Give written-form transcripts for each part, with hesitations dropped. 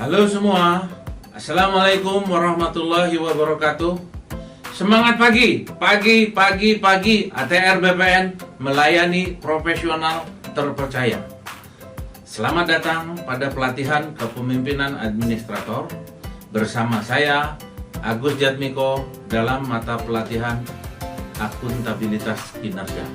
Halo semua, Assalamualaikum warahmatullahi wabarakatuh. Semangat pagi, pagi, ATR BPN melayani profesional terpercaya. Selamat datang pada pelatihan kepemimpinan administrator bersama saya, Agus Jatmiko, dalam mata pelatihan akuntabilitas kinerja.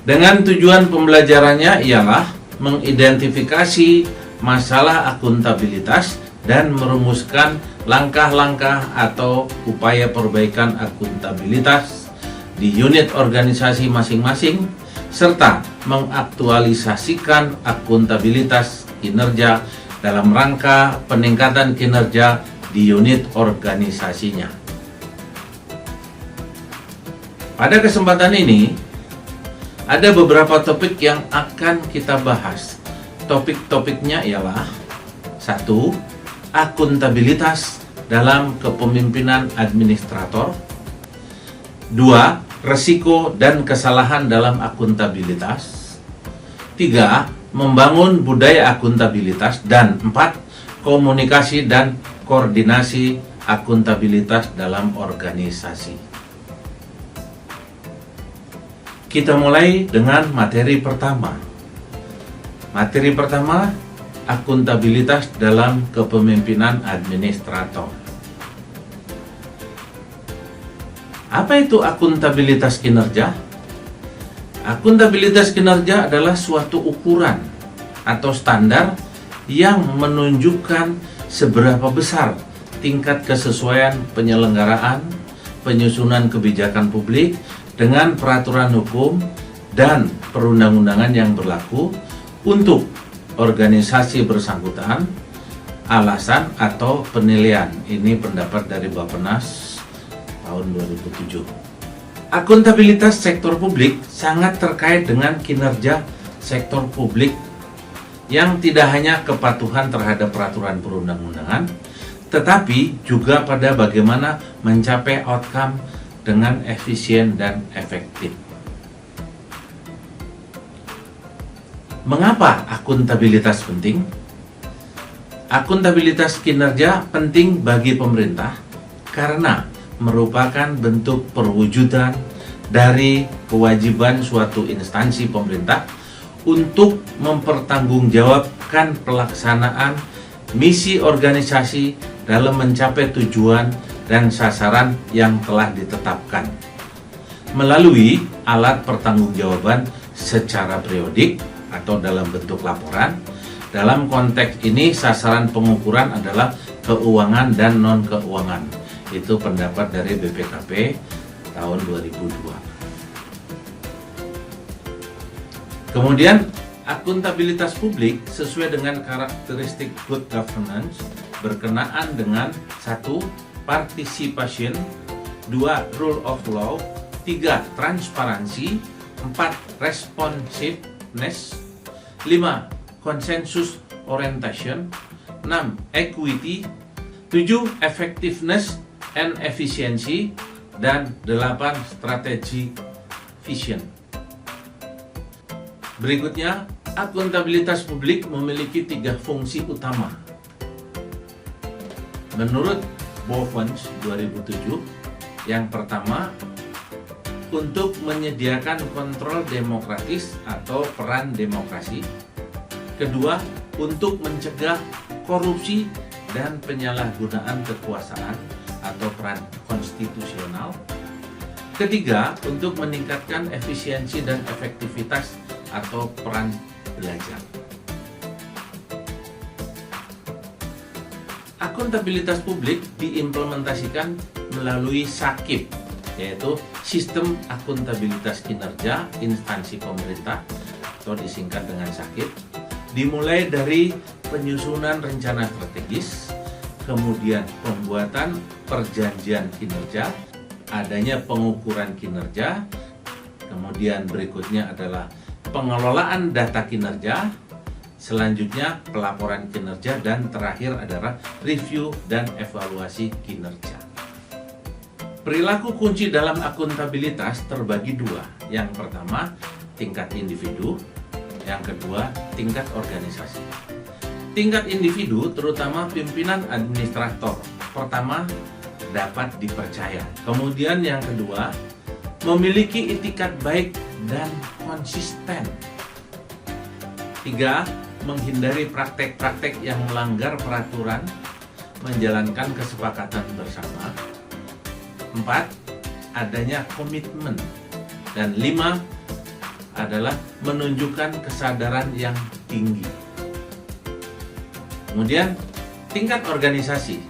Dengan tujuan pembelajarannya ialah mengidentifikasi masalah akuntabilitas dan merumuskan langkah-langkah atau upaya perbaikan akuntabilitas di unit organisasi masing-masing, serta mengaktualisasikan akuntabilitas kinerja dalam rangka peningkatan kinerja di unit organisasinya. Pada kesempatan ini, ada beberapa topik yang akan kita bahas. Topik-topiknya ialah 1. Akuntabilitas dalam kepemimpinan administrator. 2. Resiko dan kesalahan dalam akuntabilitas. 3. Membangun budaya akuntabilitas. Dan 4. Komunikasi dan koordinasi akuntabilitas dalam organisasi. Kita mulai dengan materi pertama. Materi pertama, akuntabilitas dalam kepemimpinan administrator. Apa itu akuntabilitas kinerja? Akuntabilitas kinerja adalah suatu ukuran atau standar yang menunjukkan seberapa besar tingkat kesesuaian penyelenggaraan, penyusunan kebijakan publik dengan peraturan hukum dan perundang-undangan yang berlaku untuk organisasi bersangkutan, alasan atau penilaian. Ini pendapat dari Bappenas tahun 2007. Akuntabilitas sektor publik sangat terkait dengan kinerja sektor publik yang tidak hanya kepatuhan terhadap peraturan perundang-undangan, tetapi juga pada bagaimana mencapai outcome dengan efisien dan efektif. Mengapa akuntabilitas penting? Akuntabilitas kinerja penting bagi pemerintah karena merupakan bentuk perwujudan dari kewajiban suatu instansi pemerintah untuk mempertanggungjawabkan pelaksanaan misi organisasi dalam mencapai tujuan dan sasaran yang telah ditetapkan melalui alat pertanggungjawaban secara periodik atau dalam bentuk laporan. Dalam konteks ini sasaran pengukuran adalah keuangan dan non-keuangan. Itu pendapat dari BPKP tahun 2002. Kemudian akuntabilitas publik sesuai dengan karakteristik good governance berkenaan dengan 1. Participation, 2. Rule of law, 3. Transparansi, 4. Responsiveness, 5. Consensus orientation, 6. Equity, 7. Effectiveness and efficiency, dan 8. Strategy vision. Berikutnya, akuntabilitas publik memiliki 3 fungsi utama. Menurut Bovens 2007, yang pertama, untuk menyediakan kontrol demokratis atau peran demokrasi. Kedua, untuk mencegah korupsi dan penyalahgunaan kekuasaan atau peran konstitusional. Ketiga, untuk meningkatkan efisiensi dan efektivitas atau peran belajar. Akuntabilitas publik diimplementasikan melalui SAKIP, yaitu Sistem Akuntabilitas Kinerja Instansi Pemerintah atau disingkat dengan SAKIP, dimulai dari penyusunan rencana strategis, kemudian pembuatan perjanjian kinerja, adanya pengukuran kinerja, kemudian berikutnya adalah pengelolaan data kinerja, selanjutnya pelaporan kinerja, dan terakhir adalah review dan evaluasi kinerja. Perilaku kunci dalam akuntabilitas terbagi 2. Yang pertama, tingkat individu. Yang kedua, tingkat organisasi. tingkat individu, terutama pimpinan administrator, pertama, dapat dipercaya. Kemudian yang kedua, memiliki itikat baik dan konsisten. 3. Menghindari praktek-praktek yang melanggar peraturan, menjalankan kesepakatan bersama. 4. Adanya komitmen. Dan 5. Adalah menunjukkan kesadaran yang tinggi. Kemudian tingkat organisasi.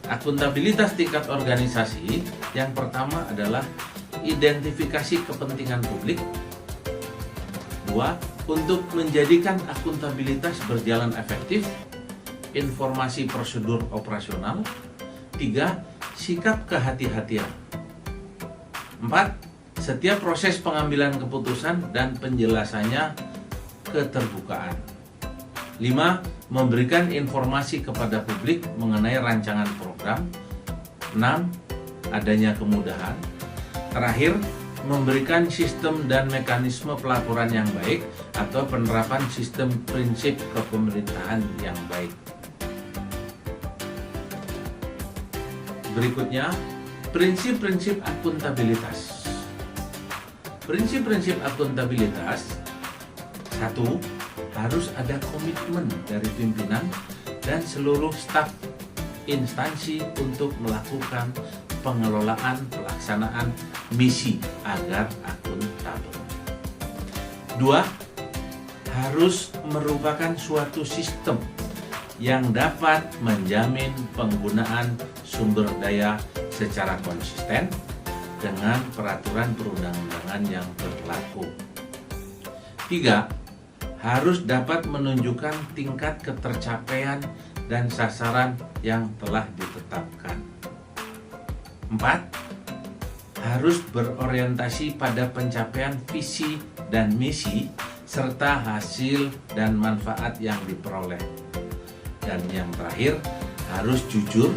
Akuntabilitas tingkat organisasi yang pertama adalah identifikasi kepentingan publik. 2. Untuk menjadikan akuntabilitas berjalan efektif, informasi prosedur operasional. 3. Sikap kehati-hatian. 4. Setiap proses pengambilan keputusan dan penjelasannya keterbukaan. 5. Memberikan informasi kepada publik mengenai rancangan program. 6. Adanya kemudahan. Terakhir, memberikan sistem dan mekanisme pelaporan yang baik atau penerapan sistem prinsip kepemerintahan yang baik. Berikutnya, prinsip-prinsip akuntabilitas. Prinsip-prinsip akuntabilitas. 1. Harus ada komitmen dari pimpinan dan seluruh staf instansi untuk melakukan pengelolaan pelaksanaan misi agar akuntabel. 2. Harus merupakan suatu sistem yang dapat menjamin penggunaan sumber daya secara konsisten dengan peraturan perundang-undangan yang berlaku. 3. Harus dapat menunjukkan tingkat ketercapaian dan sasaran yang telah ditetapkan. 4. Harus berorientasi pada pencapaian visi dan misi serta hasil dan manfaat yang diperoleh. Dan yang terakhir, harus jujur,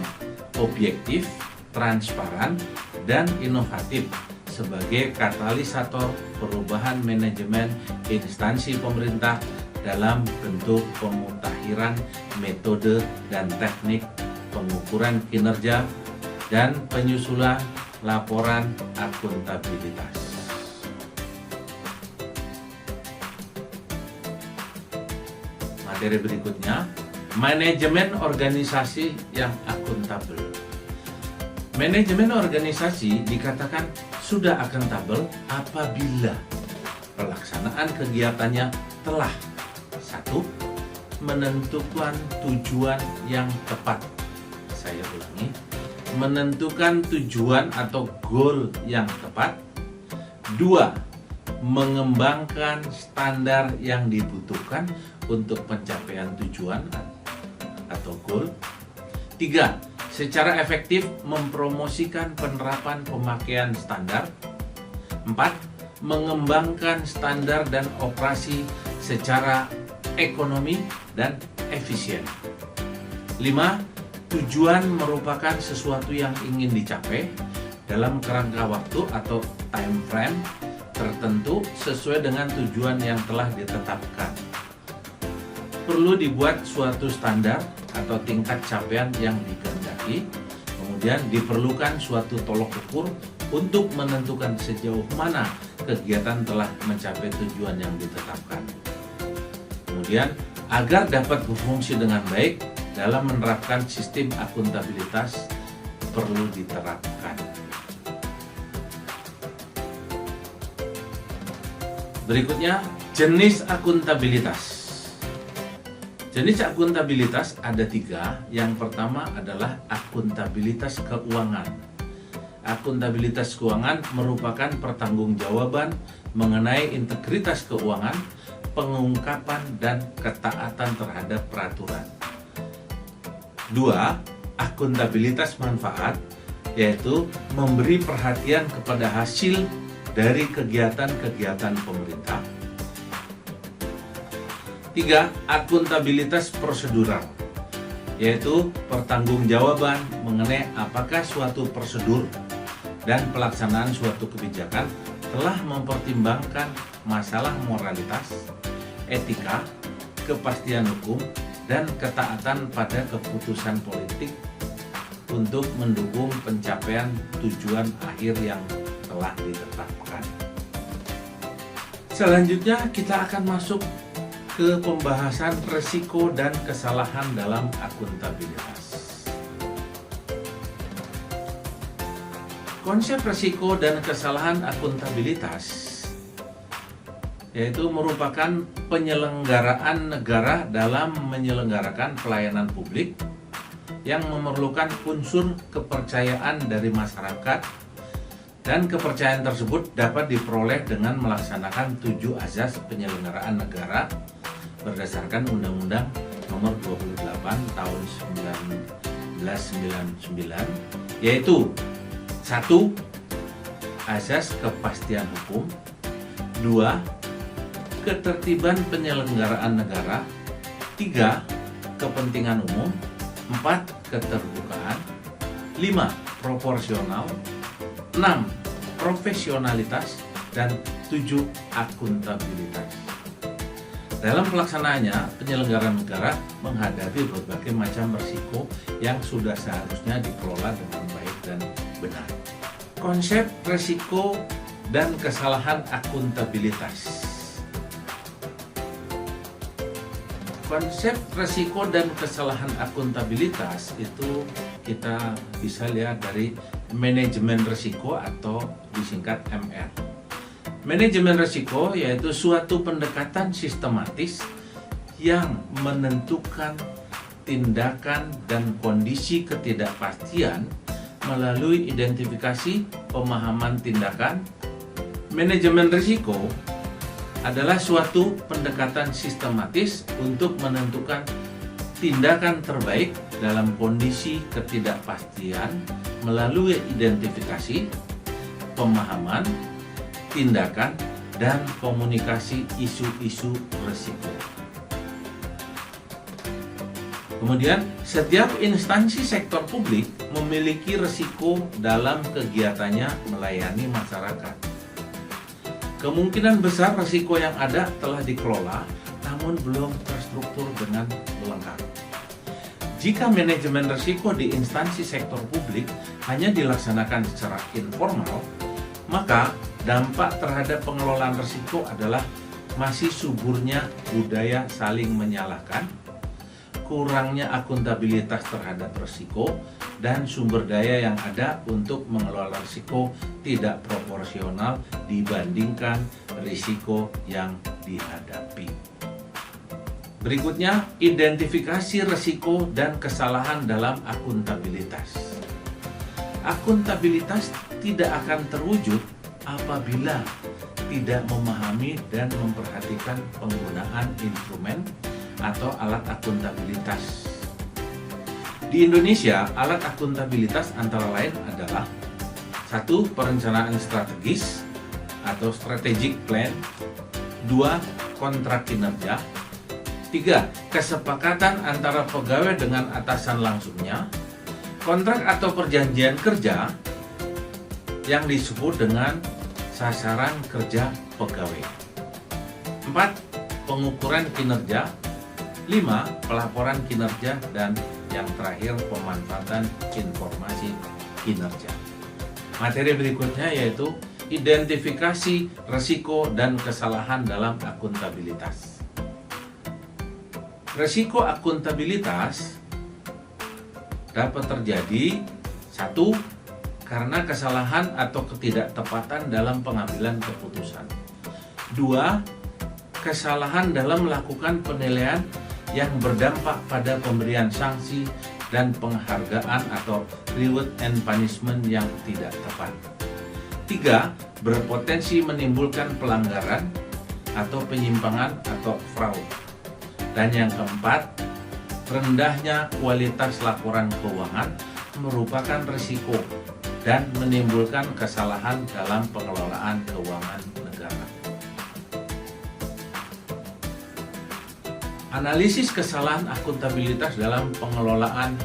objektif, transparan, dan inovatif sebagai katalisator perubahan manajemen instansi pemerintah dalam bentuk pemutakhiran metode dan teknik pengukuran kinerja dan penyusunan laporan akuntabilitas. Materi berikutnya, manajemen organisasi yang akuntabel. Manajemen organisasi dikatakan sudah akuntabel apabila pelaksanaan kegiatannya telah 1. Menentukan tujuan yang tepat. Saya ulangi, menentukan tujuan atau goal yang tepat. 2. Mengembangkan standar yang dibutuhkan untuk pencapaian tujuan atau goal. 3. Secara efektif mempromosikan penerapan pemakaian standar. 4. Mengembangkan standar dan operasi secara ekonomi dan efisien. 5. Tujuan merupakan sesuatu yang ingin dicapai dalam kerangka waktu atau time frame tertentu sesuai dengan tujuan yang telah ditetapkan. Perlu dibuat suatu standar atau tingkat capaian yang dikehendaki, kemudian diperlukan suatu tolok ukur untuk menentukan sejauh mana kegiatan telah mencapai tujuan yang ditetapkan. Kemudian, agar dapat berfungsi dengan baik dalam menerapkan sistem akuntabilitas perlu diterapkan. Berikutnya, jenis akuntabilitas. Jenis akuntabilitas ada 3. Yang pertama adalah akuntabilitas keuangan. Akuntabilitas keuangan merupakan pertanggungjawaban mengenai integritas keuangan, pengungkapan, dan ketaatan terhadap peraturan. 2. Akuntabilitas manfaat, yaitu memberi perhatian kepada hasil dari kegiatan-kegiatan pemerintah. 3. Akuntabilitas prosedural, yaitu pertanggungjawaban mengenai apakah suatu prosedur dan pelaksanaan suatu kebijakan telah mempertimbangkan masalah moralitas, etika, kepastian hukum, dan ketaatan pada keputusan politik untuk mendukung pencapaian tujuan akhir yang telah ditetapkan. Selanjutnya kita akan masuk ke pembahasan risiko dan kesalahan dalam akuntabilitas. Konsep risiko dan kesalahan akuntabilitas yaitu merupakan penyelenggaraan negara dalam menyelenggarakan pelayanan publik yang memerlukan unsur kepercayaan dari masyarakat, dan kepercayaan tersebut dapat diperoleh dengan melaksanakan 7 azas penyelenggaraan negara berdasarkan Undang-Undang Nomor 28 Tahun 1999, yaitu 1. Azas kepastian hukum. 2. Ketertiban penyelenggaraan negara. 3. Kepentingan umum. 4. Keterbukaan. 5. Proporsional. 6. Profesionalitas. Dan 7. Akuntabilitas. Dalam pelaksanaannya, penyelenggara negara menghadapi berbagai macam risiko yang sudah seharusnya dikelola dengan baik dan benar. Konsep risiko dan kesalahan akuntabilitas. Konsep risiko dan kesalahan akuntabilitas itu kita bisa lihat dari manajemen risiko atau disingkat MR. Manajemen risiko yaitu suatu pendekatan sistematis yang menentukan tindakan dan kondisi ketidakpastian melalui identifikasi pemahaman tindakan. Manajemen risiko adalah suatu pendekatan sistematis untuk menentukan tindakan terbaik dalam kondisi ketidakpastian melalui identifikasi, pemahaman, tindakan, dan komunikasi isu-isu risiko. Kemudian, setiap instansi sektor publik memiliki risiko dalam kegiatannya melayani masyarakat. Kemungkinan besar risiko yang ada telah dikelola, namun belum terstruktur dengan lengkap. Jika manajemen risiko di instansi sektor publik hanya dilaksanakan secara informal, maka dampak terhadap pengelolaan risiko adalah masih suburnya budaya saling menyalahkan, kurangnya akuntabilitas terhadap risiko, dan sumber daya yang ada untuk mengelola risiko tidak proporsional dibandingkan risiko yang dihadapi. Berikutnya, identifikasi risiko dan kesalahan dalam akuntabilitas. Akuntabilitas tidak akan terwujud apabila tidak memahami dan memperhatikan penggunaan instrumen atau alat akuntabilitas. Di Indonesia, alat akuntabilitas antara lain adalah 1. Perencanaan strategis atau strategic plan. 2. Kontrak kinerja. 3. Kesepakatan antara pegawai dengan atasan langsungnya. Kontrak atau perjanjian kerja yang disebut dengan sasaran kerja pegawai. 4. Pengukuran kinerja. 5. Pelaporan kinerja. Dan yang terakhir, pemanfaatan informasi kinerja. Materi berikutnya yaitu identifikasi risiko dan kesalahan dalam akuntabilitas. Risiko akuntabilitas dapat terjadi 1. Karena kesalahan atau ketidaktepatan dalam pengambilan keputusan. 2. Kesalahan dalam melakukan penilaian yang berdampak pada pemberian sanksi dan penghargaan atau reward and punishment yang tidak tepat. 3. Berpotensi menimbulkan pelanggaran atau penyimpangan atau fraud. Dan yang keempat, rendahnya kualitas laporan keuangan merupakan risiko dan menimbulkan kesalahan dalam pengelolaan keuangan negara. Analisis kesalahan akuntabilitas dalam pengelolaan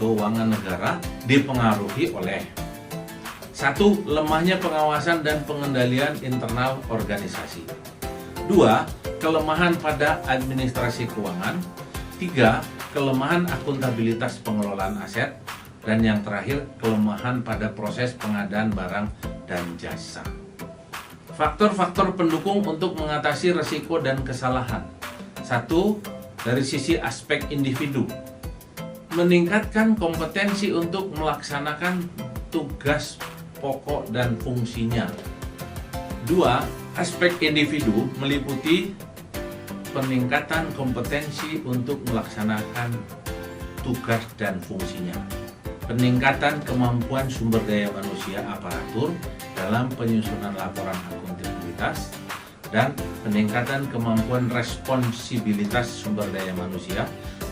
keuangan negara dipengaruhi oleh 1. Lemahnya pengawasan dan pengendalian internal organisasi. 2. Kelemahan pada administrasi keuangan. 3. Kelemahan akuntabilitas pengelolaan aset. Dan yang terakhir, kelemahan pada proses pengadaan barang dan jasa. Faktor-faktor pendukung untuk mengatasi risiko dan kesalahan. 1. Dari sisi aspek individu, meningkatkan kompetensi untuk melaksanakan tugas pokok dan fungsinya. 2. Aspek individu meliputi peningkatan kompetensi untuk melaksanakan tugas dan fungsinya, peningkatan kemampuan sumber daya manusia aparatur dalam penyusunan laporan akuntabilitas, dan peningkatan kemampuan responsibilitas sumber daya manusia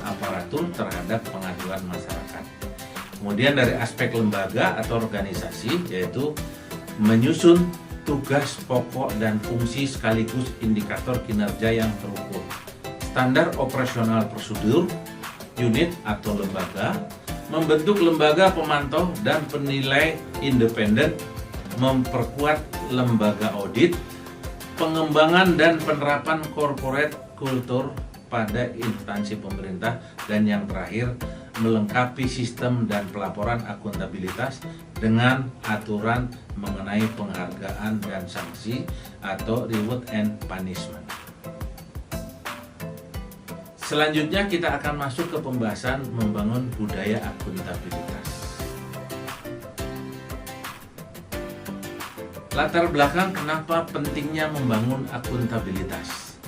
aparatur terhadap pengaduan masyarakat. Kemudian dari aspek lembaga atau organisasi, yaitu menyusun tugas pokok dan fungsi sekaligus indikator kinerja yang terukur, standar operasional prosedur unit atau lembaga, membentuk lembaga pemantau dan penilai independen, memperkuat lembaga audit, pengembangan dan penerapan corporate culture pada instansi pemerintah, dan yang terakhir melengkapi sistem dan pelaporan akuntabilitas dengan aturan mengenai penghargaan dan sanksi atau reward and punishment. Selanjutnya kita akan masuk ke pembahasan membangun budaya akuntabilitas. Latar belakang kenapa pentingnya membangun akuntabilitas.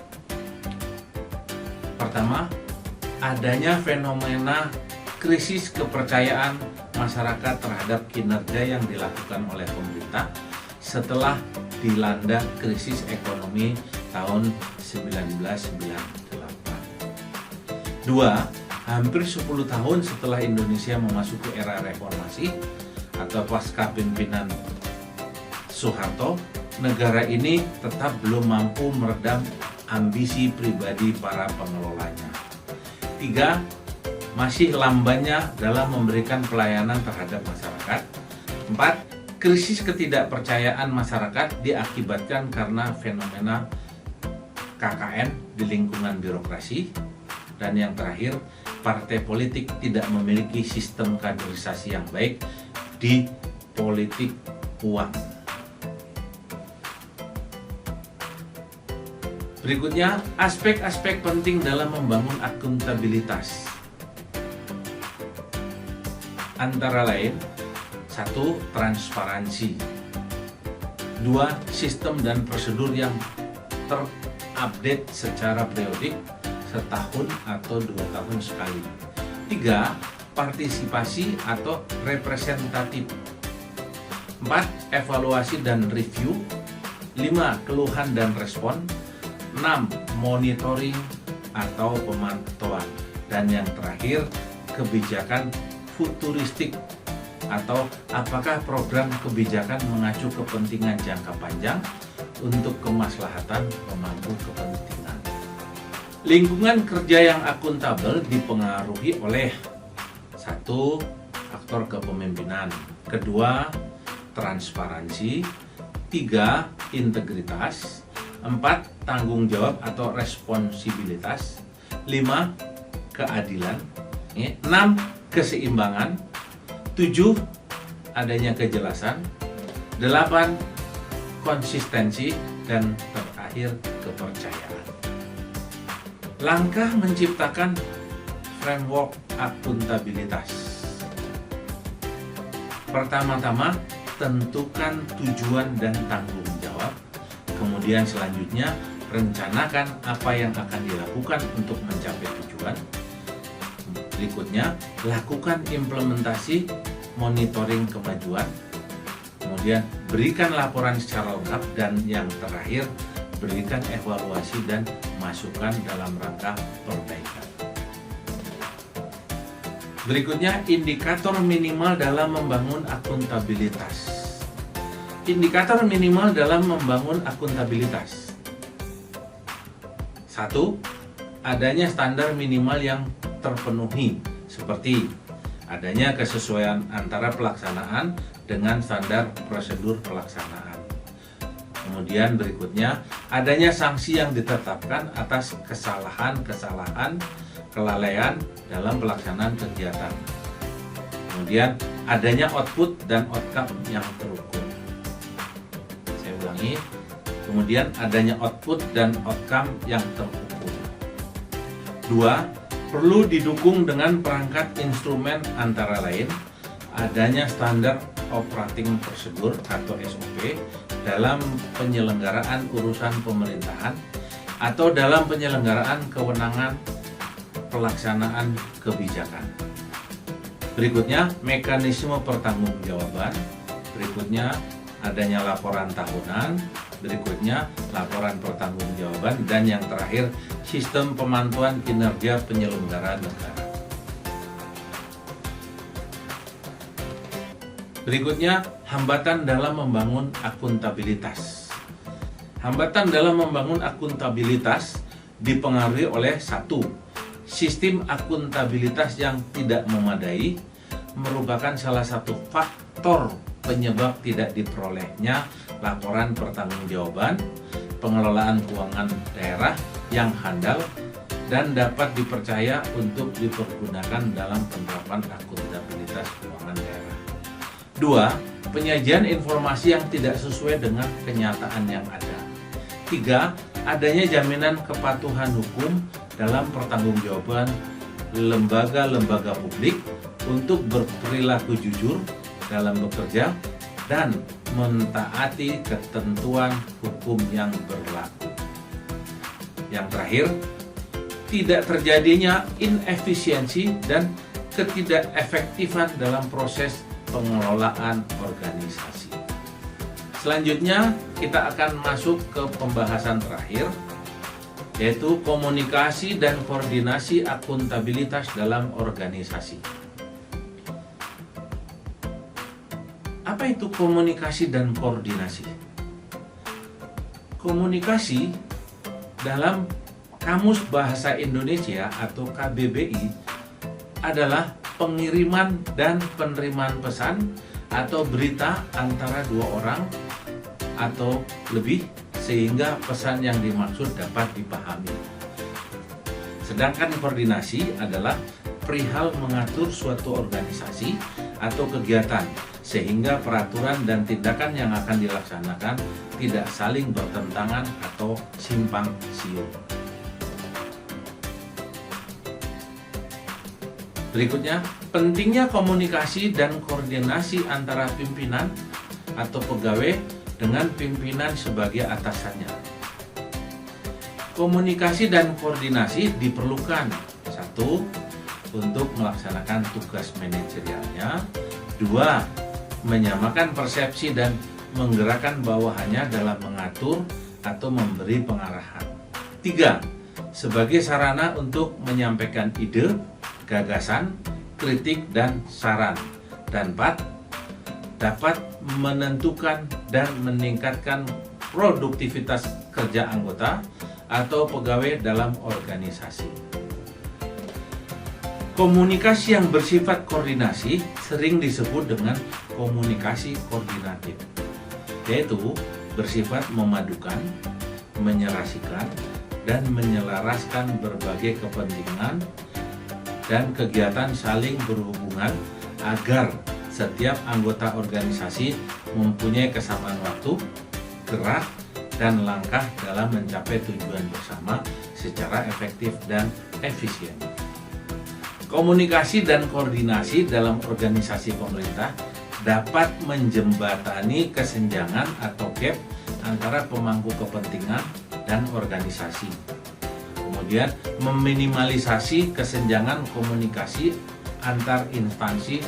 Pertama, adanya fenomena krisis kepercayaan masyarakat terhadap kinerja yang dilakukan oleh pemerintah setelah dilanda krisis ekonomi tahun 1998. 2. Hampir 10 tahun setelah Indonesia memasuki era reformasi atau pasca pimpinan Soeharto, negara ini tetap belum mampu meredam ambisi pribadi para pengelolanya. 3. Masih lambannya dalam memberikan pelayanan terhadap masyarakat. 4. Krisis ketidakpercayaan masyarakat diakibatkan karena fenomena KKN di lingkungan birokrasi. Dan yang terakhir, partai politik tidak memiliki sistem kaderisasi yang baik di politik uang. Berikutnya, aspek-aspek penting dalam membangun akuntabilitas. Antara lain, 1. Transparansi. 2. Sistem dan prosedur yang terupdate secara periodik, setahun atau 2 tahun sekali. 3. Partisipasi atau representatif. 4. Evaluasi dan review. 5. Keluhan dan respon. 6. Monitoring atau pemantauan. Dan yang terakhir, kebijakan futuristik atau apakah program kebijakan mengacu kepentingan jangka panjang untuk kemaslahatan pemangku kepentingan. Lingkungan kerja yang akuntabel dipengaruhi oleh 1. Faktor kepemimpinan. 2. Transparansi. 3. Integritas. 4. Tanggung jawab atau responsibilitas. 5. Keadilan. 6. Keseimbangan. 7. Adanya kejelasan. 8. Konsistensi. Dan terakhir, kepercayaan. Langkah menciptakan framework akuntabilitas. Pertama-tama, tentukan tujuan dan tanggung jawab. Kemudian selanjutnya, rencanakan apa yang akan dilakukan untuk mencapai tujuan. Berikutnya, lakukan implementasi monitoring kemajuan. Kemudian, berikan laporan secara lengkap. Dan yang terakhir, berikan evaluasi dan masukan dalam rangka perbaikan. Berikutnya, indikator minimal dalam membangun akuntabilitas. Indikator minimal dalam membangun akuntabilitas. 1. Adanya standar minimal yang terpenuhi, seperti adanya kesesuaian antara pelaksanaan dengan standar prosedur pelaksanaan. Kemudian berikutnya, adanya sanksi yang ditetapkan atas kesalahan-kesalahan kelalaian dalam pelaksanaan kegiatan. Kemudian adanya output dan outcome yang terukur. Saya ulangi. Kemudian adanya output dan outcome yang terukur. 2. Perlu didukung dengan perangkat instrumen antara lain adanya standar operating procedure atau SOP dalam penyelenggaraan urusan pemerintahan atau dalam penyelenggaraan kewenangan pelaksanaan kebijakan. Berikutnya, mekanisme pertanggungjawaban. Berikutnya, adanya laporan tahunan. Berikutnya, laporan pertanggungjawaban. Dan yang terakhir, sistem pemantauan kinerja penyelenggara negara. Berikutnya, hambatan dalam membangun akuntabilitas. Hambatan dalam membangun akuntabilitas dipengaruhi oleh 1. Sistem akuntabilitas yang tidak memadai merupakan salah satu faktor penyebab tidak diperolehnya laporan pertanggungjawaban pengelolaan keuangan daerah yang handal dan dapat dipercaya untuk dipergunakan dalam penerapan akuntabilitas keuangan daerah. 2. Penyajian informasi yang tidak sesuai dengan kenyataan yang ada. 3. Adanya jaminan kepatuhan hukum dalam pertanggungjawaban lembaga-lembaga publik untuk berperilaku jujur dalam bekerja dan mentaati ketentuan hukum yang berlaku. Yang terakhir, tidak terjadinya inefisiensi dan ketidakefektifan dalam proses pengelolaan organisasi. Selanjutnya kita akan masuk ke pembahasan terakhir, yaitu komunikasi dan koordinasi akuntabilitas dalam organisasi. Apa itu komunikasi dan koordinasi? Komunikasi dalam Kamus Bahasa Indonesia atau KBBI adalah pengiriman dan penerimaan pesan atau berita antara dua orang atau lebih sehingga pesan yang dimaksud dapat dipahami. Sedangkan koordinasi adalah perihal mengatur suatu organisasi atau kegiatan sehingga peraturan dan tindakan yang akan dilaksanakan tidak saling bertentangan atau simpang siur. Berikutnya, pentingnya komunikasi dan koordinasi antara pimpinan atau pegawai dengan pimpinan sebagai atasannya. Komunikasi dan koordinasi diperlukan 1. Untuk melaksanakan tugas manajerialnya. 2. Menyamakan persepsi dan menggerakkan bawahannya dalam mengatur atau memberi pengarahan. 3. Sebagai sarana untuk menyampaikan ide, gagasan, kritik, dan saran. Dan 4. Dapat menentukan dan meningkatkan produktivitas kerja anggota atau pegawai dalam organisasi. Komunikasi yang bersifat koordinasi sering disebut dengan komunikasi koordinatif, yaitu bersifat memadukan, menyerasikan, dan menyelaraskan berbagai kepentingan dan kegiatan saling berhubungan agar setiap anggota organisasi mempunyai kesamaan waktu, gerak, dan langkah dalam mencapai tujuan bersama secara efektif dan efisien. Komunikasi dan koordinasi dalam organisasi pemerintah dapat menjembatani kesenjangan atau gap antara pemangku kepentingan dan organisasi. Kemudian meminimalisasi kesenjangan komunikasi antar instansi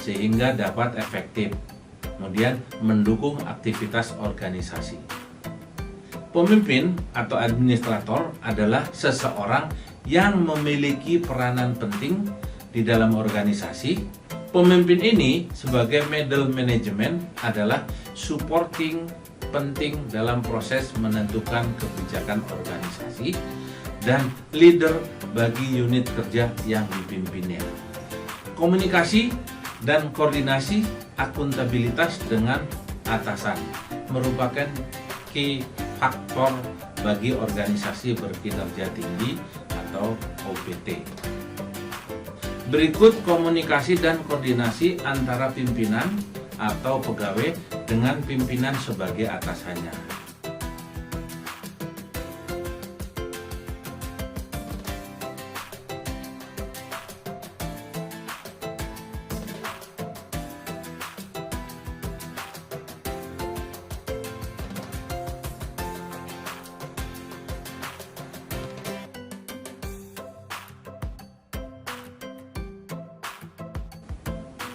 sehingga dapat efektif. Kemudian mendukung aktivitas organisasi. Pemimpin atau administrator adalah seseorang yang memiliki peranan penting di dalam organisasi. Pemimpin ini sebagai middle management adalah supporting penting dalam proses menentukan kebijakan organisasi dan leader bagi unit kerja yang dipimpinnya. Komunikasi dan koordinasi akuntabilitas dengan atasan merupakan key faktor bagi organisasi berkinerja tinggi atau OPT. Berikut komunikasi dan koordinasi antara pimpinan atau pegawai dengan pimpinan sebagai atasannya.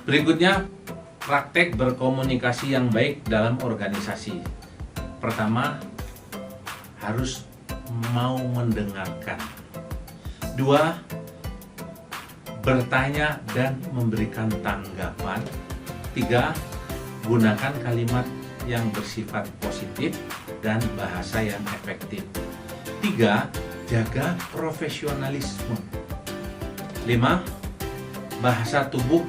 Berikutnya, praktek berkomunikasi yang baik dalam organisasi. Pertama, harus mau mendengarkan. Dua, bertanya dan memberikan tanggapan. Tiga, gunakan kalimat yang bersifat positif dan bahasa yang efektif. Tiga, jaga profesionalisme. Lima, bahasa tubuh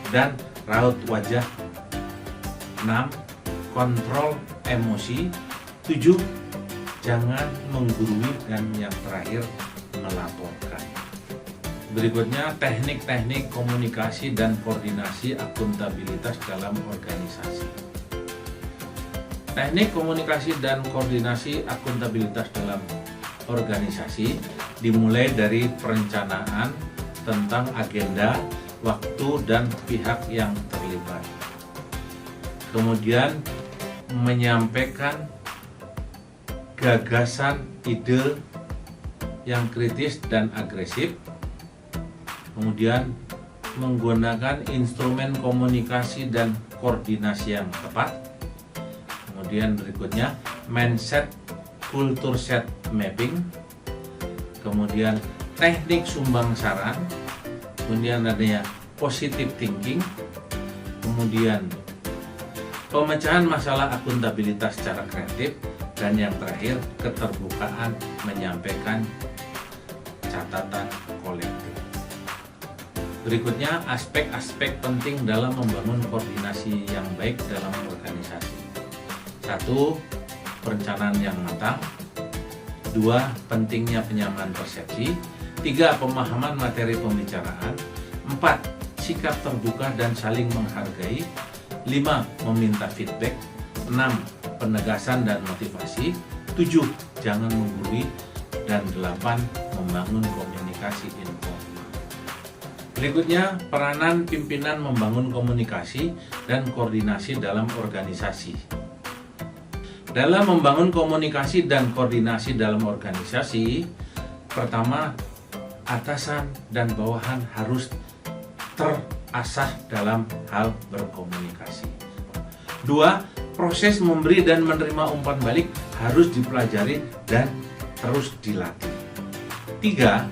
dan raut wajah. 6. Kontrol emosi. 7. Jangan menggurui, dan yang terakhir melaporkan. Berikutnya, teknik-teknik komunikasi dan koordinasi akuntabilitas dalam organisasi. Teknik komunikasi dan koordinasi akuntabilitas dalam organisasi dimulai dari perencanaan tentang agenda, waktu, dan pihak yang terlibat. Kemudian menyampaikan gagasan, ide yang kritis dan agresif. Kemudian menggunakan instrumen komunikasi dan koordinasi yang tepat. Kemudian berikutnya mindset, culture set mapping. Kemudian teknik sumbang saran. Kemudian adanya positive thinking, kemudian pemecahan masalah akuntabilitas secara kreatif, dan yang terakhir keterbukaan menyampaikan catatan kolektif. Berikutnya, aspek-aspek penting dalam membangun koordinasi yang baik dalam organisasi. 1. Perencanaan yang matang. 2. Pentingnya penyamaan persepsi. 3. Pemahaman materi pembicaraan. 4. Sikap terbuka dan saling menghargai. 5. Meminta feedback. 6. Penegasan dan motivasi. 7. Jangan menggurui. Dan 8. Membangun komunikasi informal. Berikutnya, peranan pimpinan membangun komunikasi dan koordinasi dalam organisasi. Dalam membangun komunikasi dan koordinasi dalam organisasi, pertama, atasan dan bawahan harus terasah dalam hal berkomunikasi. 2. Proses memberi dan menerima umpan balik harus dipelajari dan terus dilatih. 3.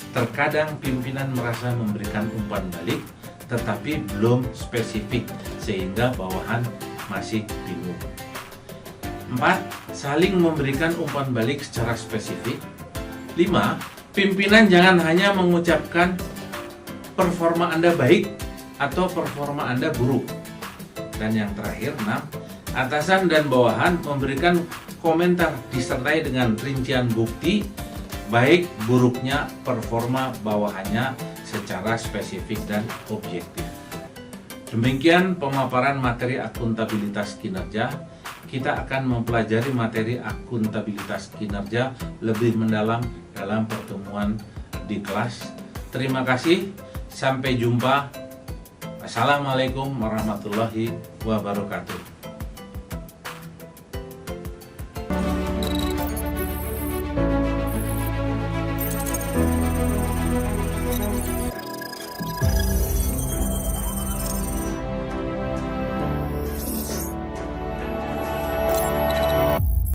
Terkadang pimpinan merasa memberikan umpan balik tetapi belum spesifik sehingga bawahan masih bingung. 4. Saling memberikan umpan balik secara spesifik. 5. Pimpinan jangan hanya mengucapkan performa Anda baik atau performa Anda buruk. Dan yang terakhir, 6. Atasan dan bawahan memberikan komentar disertai dengan rincian bukti baik buruknya performa bawahannya secara spesifik dan objektif. Demikian pemaparan materi akuntabilitas kinerja. Kita akan mempelajari materi akuntabilitas kinerja lebih mendalam dalam pertemuan di kelas. Terima kasih, sampai jumpa. Assalamualaikum warahmatullahi wabarakatuh.